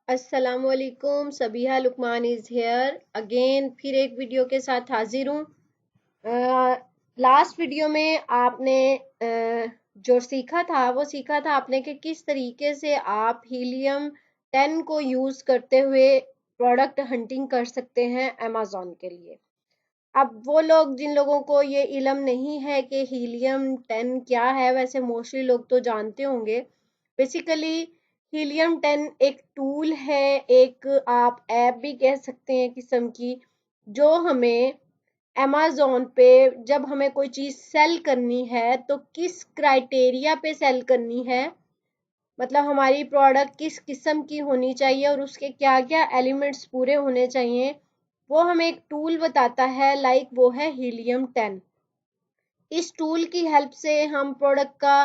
अस्सलामुअलैकुम, Sabiha Luqman is here again. फिर एक वीडियो के साथ हाजिर हूँ। लास्ट वीडियो में आपने जो सीखा था वो सीखा था आपने कि किस तरीके से आप हीलियम 10 को यूज़ करते हुए प्रोडक्ट हंटिंग कर सकते हैं अमेज़ॉन के लिए। अब वो लोग जिन लोगों को ये इल्म नहीं है कि हीलियम 10 क्या है, वैसे मोस्टली लोग तो जानते होंगे। बेसिकली हीलियम 10 एक टूल है, एक आप ऐप भी कह सकते हैं किस्म की, जो हमें अमेज़न पे जब हमें कोई चीज़ सेल करनी है तो किस क्राइटेरिया पे सेल करनी है, मतलब हमारी प्रोडक्ट किस किस्म की होनी चाहिए और उसके क्या क्या एलिमेंट्स पूरे होने चाहिए, वो हमें एक टूल बताता है। लाइक वो है हीलियम 10। इस टूल की हेल्प से हम प्रोडक्ट का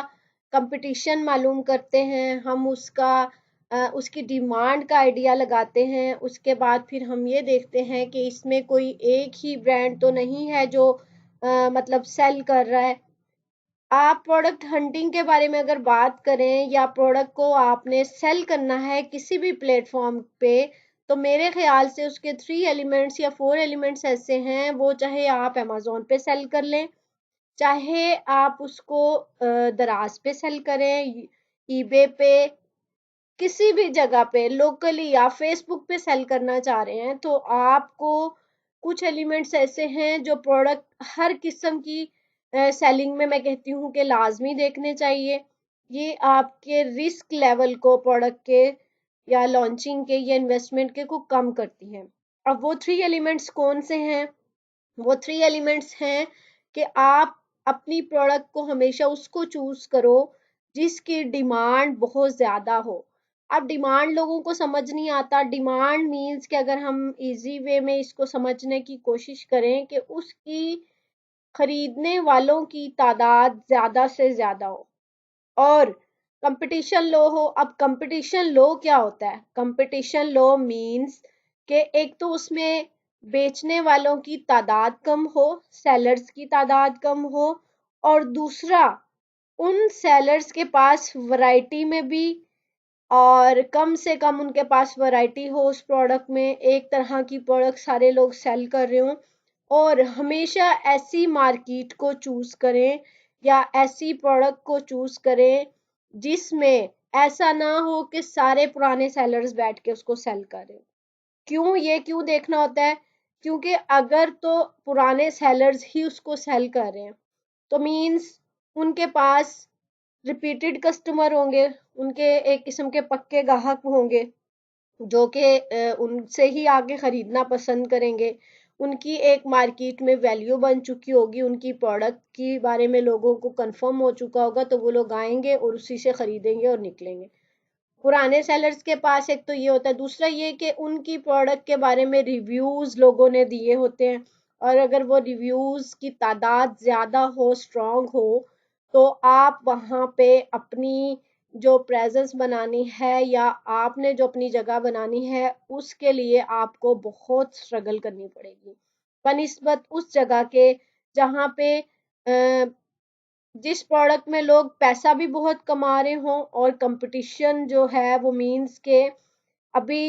कंपटीशन मालूम करते हैं, हम उसकी डिमांड का आइडिया लगाते हैं। उसके बाद फिर हम ये देखते हैं कि इसमें कोई एक ही ब्रांड तो नहीं है जो मतलब सेल कर रहा है। आप प्रोडक्ट हंटिंग के बारे में अगर बात करें या प्रोडक्ट को आपने सेल करना है किसी भी प्लेटफॉर्म पे, तो मेरे ख्याल से उसके 3 एलिमेंट्स या 4 एलिमेंट्स ऐसे हैं, वो चाहे आप अमेज़न पे सेल कर लें, चाहे आप उसको दराज पे सेल करें, ईबे पे, किसी भी जगह पे लोकली या फेसबुक पे सेल करना चाह रहे हैं, तो आपको कुछ एलिमेंट्स ऐसे हैं जो प्रोडक्ट हर किस्म की सेलिंग में मैं कहती हूँ कि लाजमी देखने चाहिए। ये आपके रिस्क लेवल को प्रोडक्ट के या लॉन्चिंग के या इन्वेस्टमेंट के को कम करती हैं। अब वो 3 एलिमेंट्स कौन से हैं? वो 3 एलिमेंट्स हैं कि आप अपनी प्रोडक्ट को हमेशा उसको चूज करो जिसकी डिमांड बहुत ज्यादा हो। अब डिमांड लोगों को समझ नहीं आता। डिमांड मीन्स कि अगर हम इजी वे में इसको समझने की कोशिश करें कि उसकी खरीदने वालों की तादाद ज्यादा से ज्यादा हो और कंपटीशन लो हो। अब कंपटीशन लो क्या होता है? कंपटीशन लो मींस कि एक तो उसमें बेचने वालों की तादाद कम हो, सेलर्स की तादाद कम हो, और दूसरा उन सेलर्स के पास वैरायटी में भी, और कम से कम उनके पास वैरायटी हो उस प्रोडक्ट में, एक तरह की प्रोडक्ट सारे लोग सेल कर रहे हो। और हमेशा ऐसी मार्केट को चूज करें या ऐसी प्रोडक्ट को चूज करें जिसमें ऐसा ना हो कि सारे पुराने सेलर्स बैठ के उसको सेल करें। क्यों देखना होता है? क्योंकि अगर तो पुराने सेलर्स ही उसको सेल कर रहे हैं तो मींस उनके पास रिपीटेड कस्टमर होंगे, उनके एक किस्म के पक्के ग्राहक होंगे जो कि उनसे ही आगे खरीदना पसंद करेंगे। उनकी एक मार्केट में वैल्यू बन चुकी होगी, उनकी प्रोडक्ट के बारे में लोगों को कंफर्म हो चुका होगा, तो वो लोग आएंगे और उसी से खरीदेंगे और निकलेंगे। पुराने सेलर्स के पास एक तो ये होता है, दूसरा ये कि उनकी प्रोडक्ट के बारे में रिव्यूज लोगों ने दिए होते हैं, और अगर वो रिव्यूज की तादाद ज्यादा हो, स्ट्रांग हो, तो आप वहां पे अपनी जो प्रेजेंस बनानी है या आपने जो अपनी जगह बनानी है उसके लिए आपको बहुत स्ट्रगल करनी पड़ेगी बनिस्बत उस जगह के जहाँ पे जिस प्रोडक्ट में लोग पैसा भी बहुत कमा रहे हों और कंपटीशन जो है वो मींस के अभी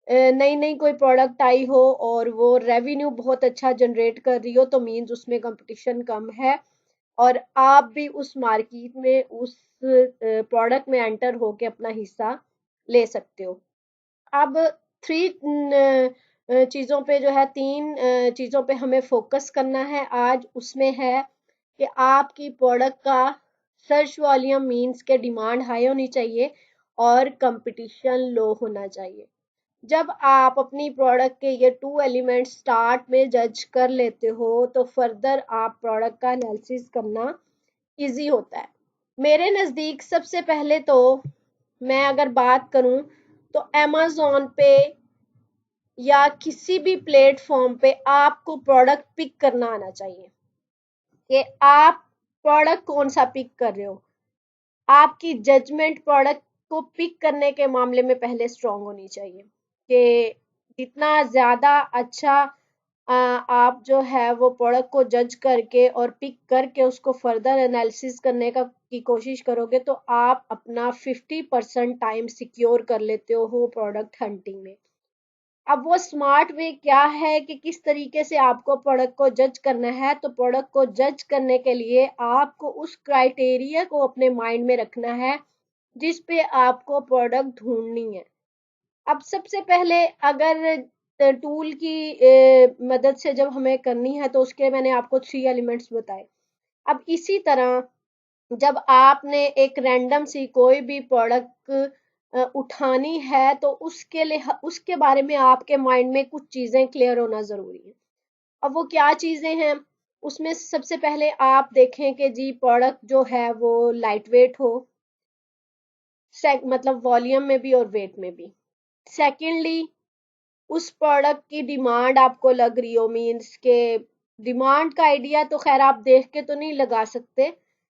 नई नई कोई प्रोडक्ट आई हो और वो रेवेन्यू बहुत अच्छा जनरेट कर रही हो, तो मींस उसमें कंपटीशन कम है और आप भी उस मार्केट में उस प्रोडक्ट में एंटर होके अपना हिस्सा ले सकते हो। अब 3 चीज़ों पे जो है, 3 चीज़ों पे हमें फोकस करना है आज। उसमें है कि आपकी प्रोडक्ट का सर्च वॉल्यूम मींस के डिमांड हाई होनी चाहिए और कंपटीशन लो होना चाहिए। जब आप अपनी प्रोडक्ट के ये 2 एलिमेंट स्टार्ट में जज कर लेते हो तो फर्दर आप प्रोडक्ट का एनालिसिस करना इजी होता है। मेरे नज़दीक सबसे पहले तो मैं अगर बात करूं तो अमेज़न पे या किसी भी प्लेटफॉर्म पे आपको प्रोडक्ट पिक करना आना चाहिए कि आप प्रोडक्ट कौन सा पिक कर रहे हो। आपकी जजमेंट प्रोडक्ट को पिक करने के मामले में पहले स्ट्रांग होनी चाहिए कि जितना ज्यादा अच्छा आप जो है वो प्रोडक्ट को जज करके और पिक करके उसको फर्दर एनालिसिस करने की कोशिश करोगे तो आप अपना 50% टाइम सिक्योर कर लेते हो प्रोडक्ट हंटिंग में। अब वो स्मार्ट वे क्या है कि किस तरीके से आपको प्रोडक्ट को जज करना है, तो प्रोडक्ट को जज करने के लिए आपको उस क्राइटेरिया को अपने माइंड में रखना है जिस पे आपको प्रोडक्ट ढूंढनी है। अब सबसे पहले अगर टूल की मदद से जब हमें करनी है तो उसके मैंने आपको 3 एलिमेंट्स बताए। अब इसी तरह जब आपने एक रैंडम सी कोई भी प्रोडक्ट उठानी है तो उसके लिए उसके बारे में आपके माइंड में कुछ चीजें क्लियर होना जरूरी है। अब वो क्या चीजें हैं, उसमें सबसे पहले आप देखें कि जी प्रोडक्ट जो है वो लाइट वेट हो, मतलब वॉल्यूम में भी और वेट में भी। सेकेंडली उस प्रोडक्ट की डिमांड आपको लग रही हो, मीन्स के डिमांड का आइडिया तो खैर आप देख के तो नहीं लगा सकते,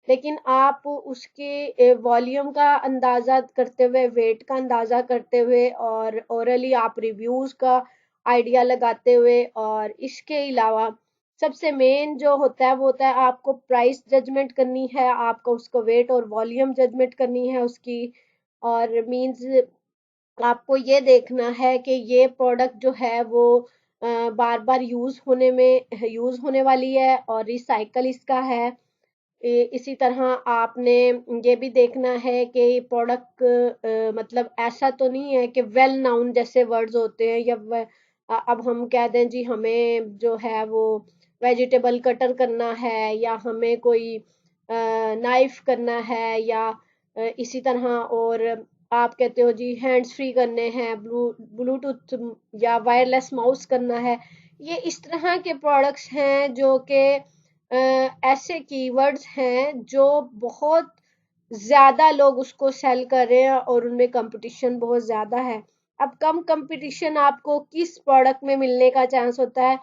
लेकिन आप उसके वॉल्यूम का अंदाजा करते हुए, वेट का अंदाजा करते हुए और ओरली आप रिव्यूज का आइडिया लगाते हुए, और इसके अलावा सबसे मेन जो होता है वो होता है आपको प्राइस जजमेंट करनी है, आपको उसको वेट और वॉल्यूम जजमेंट करनी है उसकी, और मीन्स आपको ये देखना है कि ये प्रोडक्ट जो है वो बार बार यूज होने वाली है और रिसाइकल इसका है। इसी तरह आपने ये भी देखना है कि प्रोडक्ट मतलब ऐसा तो नहीं है कि वेल नाउन जैसे वर्ड्स होते हैं, या अब हम कह दें जी हमें जो है वो वेजिटेबल कटर करना है, या हमें कोई नाइफ करना है, या इसी तरह, और आप कहते हो जी हैंड्स फ्री करने हैं, ब्लूटूथ या वायरलेस माउस करना है। ये इस तरह के प्रोडक्ट्स हैं जो कि ऐसे कीवर्ड्स हैं जो बहुत ज्यादा लोग उसको सेल कर रहे हैं और उनमें कंपटीशन बहुत ज्यादा है। अब कम कंपटीशन आपको किस प्रोडक्ट में मिलने का चांस होता है,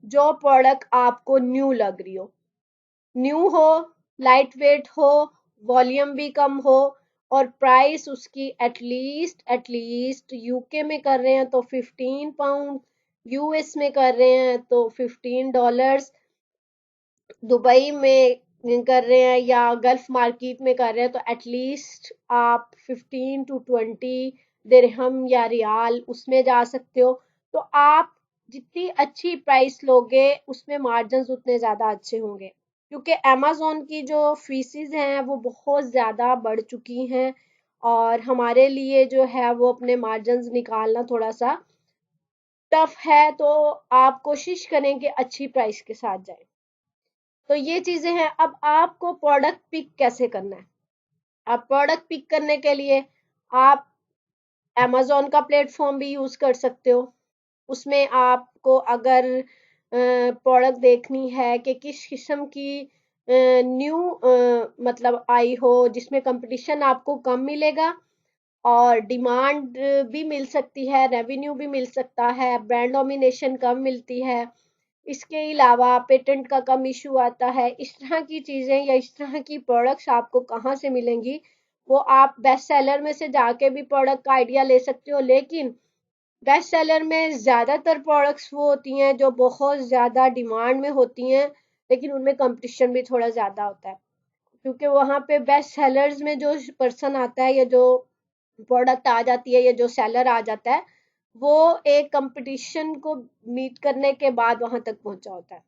जो प्रोडक्ट आपको न्यू लग रही हो, न्यू हो, लाइट वेट हो, वॉल्यूम भी कम हो, और प्राइस उसकी एटलीस्ट यूके में कर रहे हैं तो 15 पाउंड, यूएस में कर रहे हैं तो $15, दुबई में कर रहे हैं या गल्फ मार्केट में कर रहे हैं तो एटलीस्ट आप 15 to 20 दिरहम या रियाल उसमें जा सकते हो। तो आप जितनी अच्छी प्राइस लोगे उसमें मार्जिन उतने ज्यादा अच्छे होंगे, क्योंकि अमेज़न की जो फीसेस हैं वो बहुत ज्यादा बढ़ चुकी हैं और हमारे लिए जो है वो अपने मार्जिन निकालना थोड़ा सा टफ है। तो आप कोशिश करें कि अच्छी प्राइस के साथ जाएं। तो ये चीजें हैं। अब आपको प्रोडक्ट पिक कैसे करना है, अब प्रोडक्ट पिक करने के लिए आप amazon का प्लेटफॉर्म भी यूज कर सकते हो। उसमें आपको अगर प्रोडक्ट देखनी है कि किस किस्म की न्यू मतलब आई हो जिसमें कंपटीशन आपको कम मिलेगा और डिमांड भी मिल सकती है, रेवेन्यू भी मिल सकता है, ब्रांड डोमिनेशन कम मिलती है, इसके अलावा पेटेंट का कम इशू आता है, इस तरह की चीजें या इस तरह की प्रोडक्ट्स आपको कहाँ से मिलेंगी, वो आप बेस्ट सेलर में से जाके भी प्रोडक्ट का आइडिया ले सकते हो। लेकिन बेस्ट सेलर में ज्यादातर प्रोडक्ट्स वो होती हैं जो बहुत ज्यादा डिमांड में होती हैं, लेकिन उनमें कंपटीशन भी थोड़ा ज्यादा होता है, क्योंकि वहां पे बेस्ट सेलर्स में जो पर्सन आता है या जो प्रोडक्ट आ जाती है या जो सेलर आ जाता है वो एक कंपटीशन को मीट करने के बाद वहां तक पहुंचा होता है।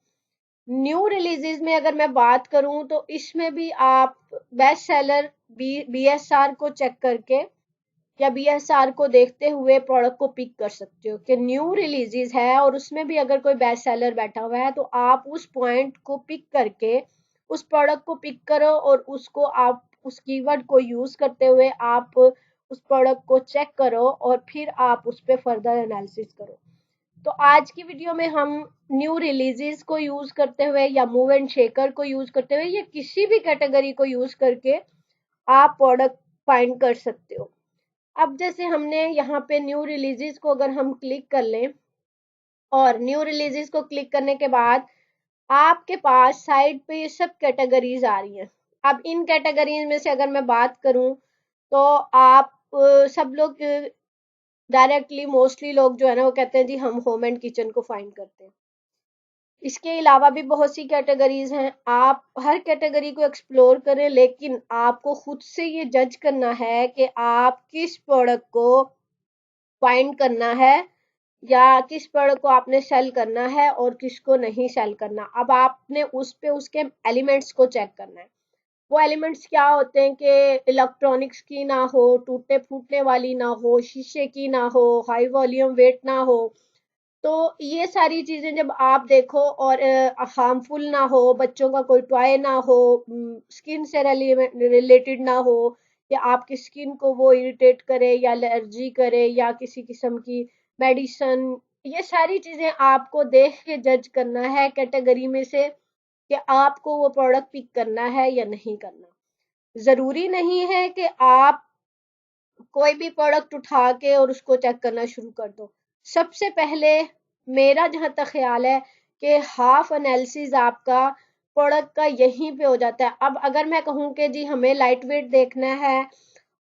न्यू रिलीजेस में अगर मैं बात करूं तो इसमें भी आप बेस्ट सेलर बीएसआर को चेक करके या बीएसआर को देखते हुए प्रोडक्ट को पिक कर सकते हो कि न्यू रिलीजेस है और उसमें भी अगर कोई बेस्ट सेलर बैठा हुआ है तो आप उस पॉइंट को पिक करके उस प्रोडक्ट को पिक करो और उसको आप उस कीवर्ड को यूज करते हुए आप उस प्रोडक्ट को चेक करो और फिर आप उस पर फर्दर एनालिसिस करो। तो आज की वीडियो में हम न्यू रिलीजेस को यूज करते हुए या मूव एंड शेकर को यूज करते हुए या किसी भी कैटेगरी को यूज करके आप प्रोडक्ट फाइंड कर सकते हो। अब जैसे हमने यहाँ पे न्यू रिलीजेस को अगर हम क्लिक कर लें और न्यू रिलीजेस को क्लिक करने के बाद आपके पास साइड पे ये सब कैटेगरीज आ रही हैं। अब इन कैटेगरीज में से अगर मैं बात करूं तो आप सब लोग डायरेक्टली मोस्टली लोग जो है ना वो कहते हैं जी हम होम एंड किचन को फाइंड करते हैं। इसके अलावा भी बहुत सी कैटेगरीज हैं, आप हर कैटेगरी को एक्सप्लोर करें, लेकिन आपको खुद से ये जज करना है कि आप किस प्रोडक्ट को फाइंड करना है या किस प्रोडक्ट को आपने सेल करना है और किसको नहीं सेल करना। अब आपने उस पे उसके एलिमेंट्स को चेक करना है। वो एलिमेंट्स क्या होते हैं कि इलेक्ट्रॉनिक्स की ना हो, टूटने फूटने वाली ना हो, शीशे की ना हो, हाई वॉल्यूम वेट ना हो। तो ये सारी चीजें जब आप देखो और हार्मफुल ना हो, बच्चों का कोई टॉय ना हो, स्किन से रिलेटेड ना हो, या आपकी स्किन को वो इरिटेट करे या एलर्जी करे या किसी किस्म की मेडिसन, ये सारी चीजें आपको देख के जज करना है कैटेगरी में से कि आपको वो प्रोडक्ट पिक करना है या नहीं करना। जरूरी नहीं है कि आप कोई भी प्रोडक्ट उठा के और उसको चेक करना शुरू कर दो। सबसे पहले मेरा जहां तक ख्याल है कि हाफ एनालिसिस आपका प्रोडक्ट का यहीं पे हो जाता है। अब अगर मैं कहूँ कि जी हमें लाइट वेट देखना है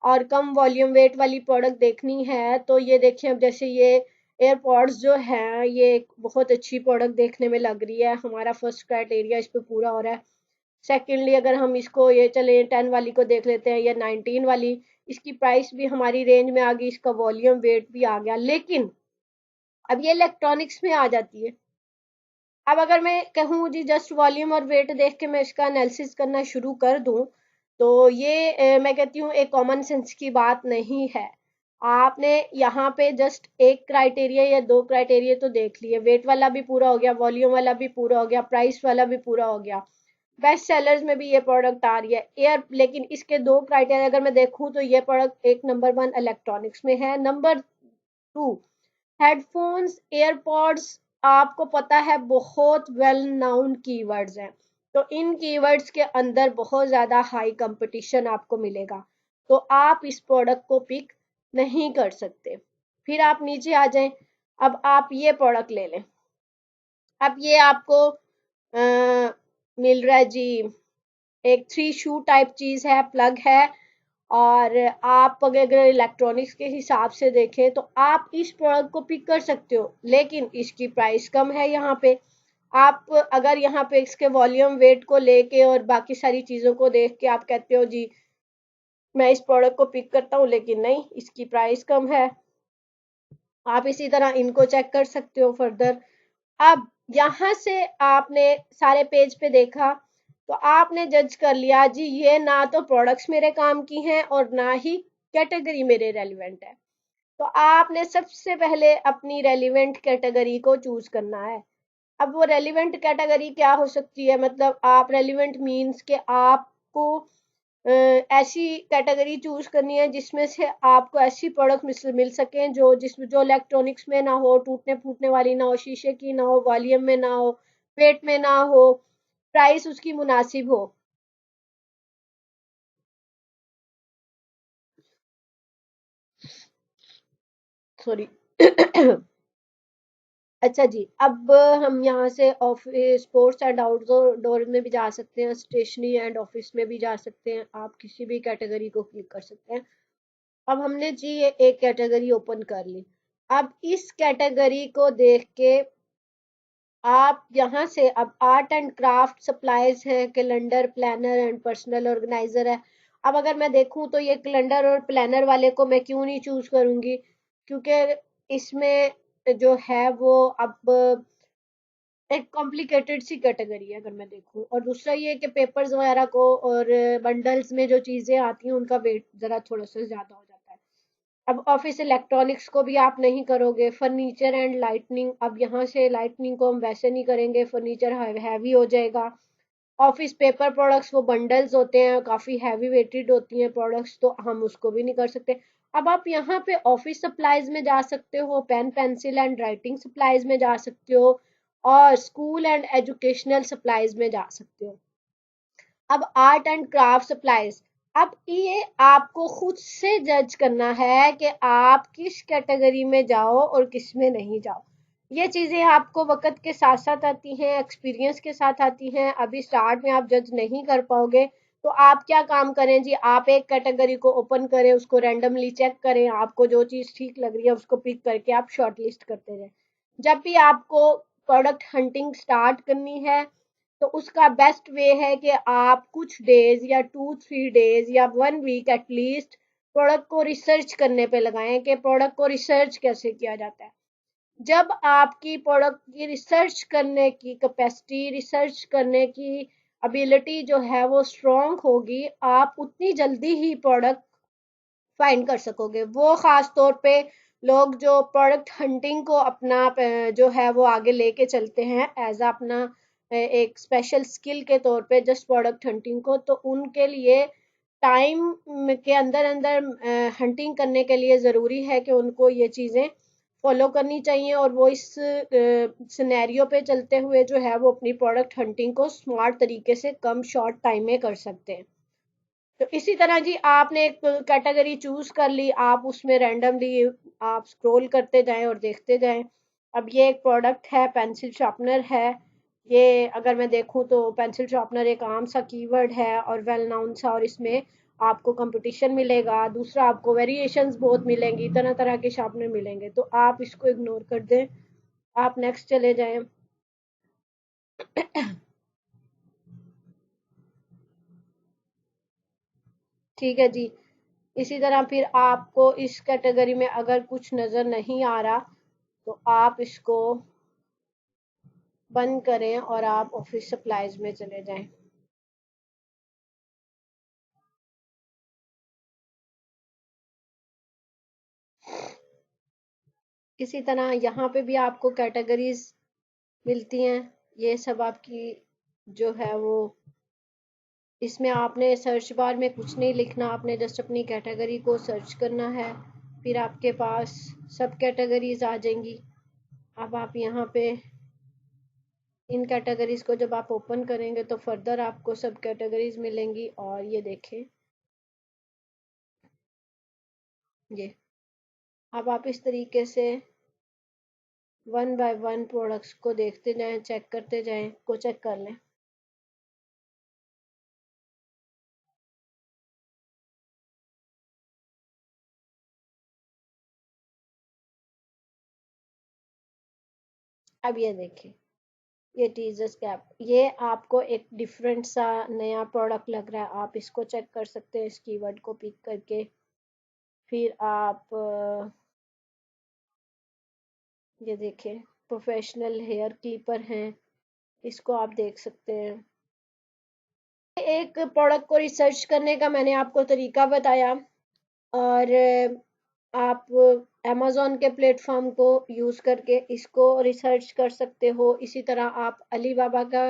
और कम वॉल्यूम वेट वाली प्रोडक्ट देखनी है, तो ये देखिए, अब जैसे ये एयरपॉड्स जो हैं, ये एक बहुत अच्छी प्रोडक्ट देखने में लग रही है, हमारा फर्स्ट क्राइटेरिया इस पे पूरा हो रहा है। सेकेंडली अगर हम इसको ये चले 10 वाली को देख लेते हैं या 19 वाली, इसकी प्राइस भी हमारी रेंज में आ गई, इसका वॉल्यूम वेट भी आ गया। लेकिन अब ये इलेक्ट्रॉनिक्स में आ जाती है। अब अगर मैं कहूँ जी जस्ट वॉल्यूम और वेट देख के मैं इसका एनालिसिस करना शुरू कर दूं, तो ये मैं कहती हूँ एक कॉमन सेंस की बात नहीं है। आपने यहाँ पे जस्ट एक क्राइटेरिया या दो क्राइटेरिया तो देख लिए, वेट वाला भी पूरा हो गया, वॉल्यूम वाला भी पूरा हो गया, प्राइस वाला भी पूरा हो गया, बेस्ट सेलर्स में भी ये प्रोडक्ट आ रही है एयर। लेकिन इसके दो क्राइटेरिया अगर मैं देखूं तो ये प्रोडक्ट एक नंबर 1 इलेक्ट्रॉनिक्स में है। नंबर 2 हेडफोन्स, एयरपॉड्स, आपको पता है बहुत वेल नाउन कीवर्ड्स हैं, तो इन कीवर्ड्स के अंदर बहुत ज्यादा हाई कंपटीशन आपको मिलेगा, तो आप इस प्रोडक्ट को पिक नहीं कर सकते। फिर आप नीचे आ जाएं, अब आप ये प्रोडक्ट ले लें। अब ये आपको मिल रहा है जी, एक 3 शू टाइप चीज है, प्लग है। और आप अगर इलेक्ट्रॉनिक्स के हिसाब से देखें तो आप इस प्रोडक्ट को पिक कर सकते हो, लेकिन इसकी प्राइस कम है यहाँ पे। आप अगर यहाँ पे इसके वॉल्यूम वेट को लेके और बाकी सारी चीजों को देख के आप कहते हो जी मैं इस प्रोडक्ट को पिक करता हूँ, लेकिन नहीं, इसकी प्राइस कम है। आप इसी तरह इनको चेक कर सकते हो फर्दर। अब यहाँ से आपने सारे पेज पे देखा, तो आपने जज कर लिया जी ये ना तो प्रोडक्ट्स मेरे काम की हैं और ना ही कैटेगरी मेरे रेलिवेंट है। तो आपने सबसे पहले अपनी रेलिवेंट कैटेगरी को चूज करना है। अब वो रेलिवेंट कैटेगरी क्या हो सकती है, मतलब आप रेलिवेंट मींस के आपको ऐसी कैटेगरी चूज करनी है जिसमें से आपको ऐसी प्रोडक्ट मिल सके जो इलेक्ट्रॉनिक्स में ना हो, टूटने फूटने वाली ना हो, शीशे की ना हो, वॉल्यूम में ना हो, वेट में ना हो, प्राइस उसकी मुनासिब हो। सॉरी। अच्छा जी, अब हम यहाँ से ऑफिस, स्पोर्ट्स एंड आउटडोर में भी जा सकते हैं, स्टेशनरी एंड ऑफिस में भी जा सकते हैं, आप किसी भी कैटेगरी को क्लिक कर सकते हैं। अब हमने जी ये एक कैटेगरी ओपन कर ली। अब इस कैटेगरी को देख के आप यहाँ से, अब आर्ट एंड क्राफ्ट सप्लाईज है, calendar, planner and personal organizer है। अब अगर मैं देखूं तो ये कैलेंडर और प्लानर वाले को मैं क्यों नहीं चूज करूंगी, क्योंकि इसमें जो है वो अब एक कॉम्प्लिकेटेड सी कैटेगरी है अगर मैं देखूं। और दूसरा ये कि पेपर्स वगैरह को और बंडल्स में जो चीजें आती हैं उनका वेट जरा थोड़ा सा ज्यादा हो जाता है। अब ऑफिस इलेक्ट्रॉनिक्स को भी आप नहीं करोगे। फर्नीचर एंड लाइटनिंग, अब यहाँ से लाइटनिंग को हम वैसे नहीं करेंगे, फर्नीचर हैवी हो जाएगा। ऑफिस पेपर प्रोडक्ट्स, वो बंडल्स होते हैं, काफी हैवी वेटेड होती हैं प्रोडक्ट्स, तो हम उसको भी नहीं कर सकते। अब आप यहाँ पे ऑफिस सप्लाईज में जा सकते हो, pen pencil and writing supplies में जा सकते हो, और स्कूल एंड एजुकेशनल सप्लाईज में जा सकते हो। अब आर्ट एंड क्राफ्ट सप्लाईज, अब ये आपको खुद से जज करना है कि आप किस कैटेगरी में जाओ और किस में नहीं जाओ। ये चीजें आपको वक्त के साथ साथ आती हैं, एक्सपीरियंस के साथ आती हैं। अभी स्टार्ट में आप जज नहीं कर पाओगे, तो आप क्या काम करें जी, आप एक कैटेगरी को ओपन करें, उसको रैंडमली चेक करें, आपको जो चीज ठीक लग रही है उसको पिक करके आप शॉर्ट लिस्ट करते रहें। जब भी आपको प्रोडक्ट हंटिंग स्टार्ट करनी है तो उसका बेस्ट वे है कि आप कुछ डेज या 2-3 डेज या 1 वीक एटलीस्ट प्रोडक्ट को रिसर्च करने पे लगाएं कि प्रोडक्ट को रिसर्च कैसे किया जाता है। जब आपकी प्रोडक्ट की रिसर्च करने की कैपेसिटी, रिसर्च करने की एबिलिटी जो है वो स्ट्रॉन्ग होगी, आप उतनी जल्दी ही प्रोडक्ट फाइंड कर सकोगे। वो खास तौर पे लोग जो प्रोडक्ट हंटिंग को अपना जो है वो आगे लेके चलते हैं एज अपना एक स्पेशल स्किल के तौर पे जस्ट प्रोडक्ट हंटिंग को, तो उनके लिए टाइम के अंदर अंदर हंटिंग करने के लिए ज़रूरी है कि उनको ये चीज़ें फॉलो करनी चाहिए और वो इस सिनेरियो पे चलते हुए जो है वो अपनी प्रोडक्ट हंटिंग को स्मार्ट तरीके से कम शॉर्ट टाइम में कर सकते हैं। तो इसी तरह जी आपने एक कैटेगरी चूज कर ली, आप उसमें रैंडमली आप स्क्रॉल करते जाएं और देखते जाएं। अब ये एक प्रोडक्ट है, पेंसिल शार्पनर है। ये अगर मैं देखूं तो पेंसिल शार्पनर एक आम सा कीवर्ड है और वेल नाउन सा, और इसमें आपको कंपटीशन मिलेगा। दूसरा, आपको वेरिएशंस बहुत मिलेंगी, तरह तरह के शार्पनर मिलेंगे, तो आप इसको इग्नोर कर दें, आप नेक्स्ट चले जाएं। ठीक है जी। इसी तरह फिर आपको इस कैटेगरी में अगर कुछ नज़र नहीं आ रहा तो आप इसको बंद करें और आप ऑफिस सप्लाईज में चले जाएं। इसी तरह यहाँ पे भी आपको कैटेगरीज मिलती हैं। ये सब आपकी जो है वो, इसमें आपने सर्च बार में कुछ नहीं लिखना, आपने जस्ट अपनी कैटेगरी को सर्च करना है, फिर आपके पास सब कैटेगरीज आ जाएंगी। अब आप यहाँ पे इन कैटेगरीज को जब आप ओपन करेंगे तो फर्दर आपको सब कैटेगरीज मिलेंगी। और ये देखें, ये अब आप इस तरीके से 1 बाय 1 प्रोडक्ट्स को देखते जाएं, चेक करते जाएं, को चेक कर लें। अब ये देखें, ये टीजर्स कैप, ये आपको एक डिफरेंट सा नया प्रोडक्ट लग रहा है, आप इसको चेक कर सकते हैं इस कीवर्ड को पिक करके। फिर आप ये देखें, प्रोफेशनल हेयर क्लिपर हैं, इसको आप देख सकते हैं। एक प्रोडक्ट को रिसर्च करने का मैंने आपको तरीका बताया, और आप अमेज़न के प्लेटफॉर्म को यूज़ करके इसको रिसर्च कर सकते हो। इसी तरह आप अली बाबा का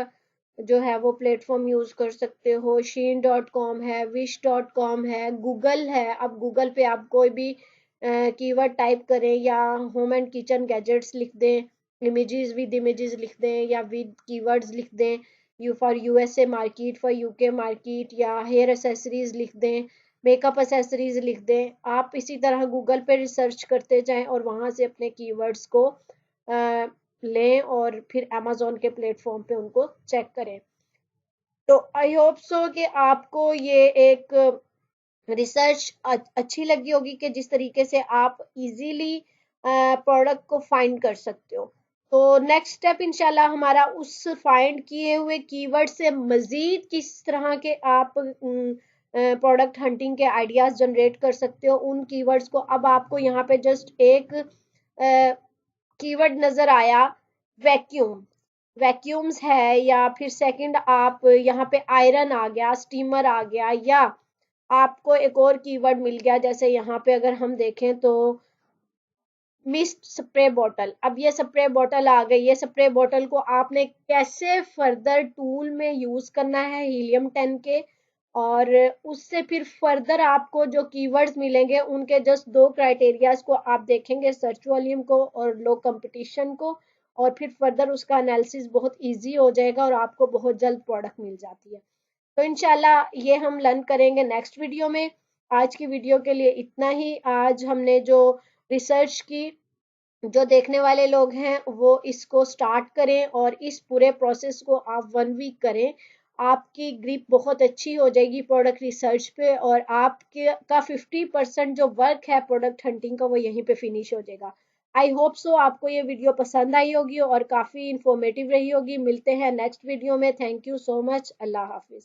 जो है वो प्लेटफॉर्म यूज़ कर सकते हो। shein.com है, wish.com है, गूगल है। अब गूगल पे आप कोई भी कीवर्ड टाइप करें या होम एंड किचन गैजेट्स लिख दें, इमेजेस विद इमेजेस लिख दें या विद कीवर्ड्स लिख दें, you for USA market, for UK market, या हेयर एसेसरीज लिख दें, मेकअप एसेसरीज लिख दें। आप इसी तरह गूगल पे रिसर्च करते जाएं और वहां से अपने कीवर्ड्स को लें और फिर अमेज़न के प्लेटफॉर्म पे उनको चेक करें। तो आई होप सो कि आपको ये एक रिसर्च अच्छी लगी होगी कि जिस तरीके से आप इजीली प्रोडक्ट को फाइंड कर सकते हो। तो नेक्स्ट स्टेप इंशाल्लाह हमारा उस फाइंड किए हुए कीवर्ड से मजीद किस तरह के आप प्रोडक्ट हंटिंग के आइडियाज जनरेट कर सकते हो, उन कीवर्ड्स को। अब आपको यहाँ पे जस्ट एक कीवर्ड नजर आया, वैक्यूम, वैक्यूम्स है, या फिर सेकंड आप यहाँ पे आयरन आ गया, स्टीमर आ गया, या आपको एक और कीवर्ड मिल गया जैसे यहाँ पे अगर हम देखें तो मिस्ट स्प्रे बॉटल। अब ये स्प्रे बॉटल आ गई, ये स्प्रे बॉटल को आपने कैसे फर्दर टूल में यूज करना है हीलियम 10 के, और उससे फिर फर्दर आपको जो कीवर्ड्स मिलेंगे उनके जस्ट 2 क्राइटेरियाज को आप देखेंगे, सर्च वॉल्यूम को और लो कंपटीशन को, और फिर फर्दर उसका एनालिसिस बहुत इजी हो जाएगा और आपको बहुत जल्द प्रोडक्ट मिल जाती है। तो इंशाल्लाह ये हम लर्न करेंगे नेक्स्ट वीडियो में। आज की वीडियो के लिए इतना ही। आज हमने जो रिसर्च की, जो देखने वाले लोग हैं वो इसको स्टार्ट करें और इस पूरे प्रोसेस को आप 1 वीक करें, आपकी ग्रिप बहुत अच्छी हो जाएगी प्रोडक्ट रिसर्च पे, और आपके का 50% जो वर्क है प्रोडक्ट हंटिंग का वो यहीं पे फिनिश हो जाएगा। आई होप सो आपको ये वीडियो पसंद आई होगी और काफ़ी इंफॉर्मेटिव रही होगी। मिलते हैं नेक्स्ट वीडियो में। Thank you so much. अल्लाह हाफिज़।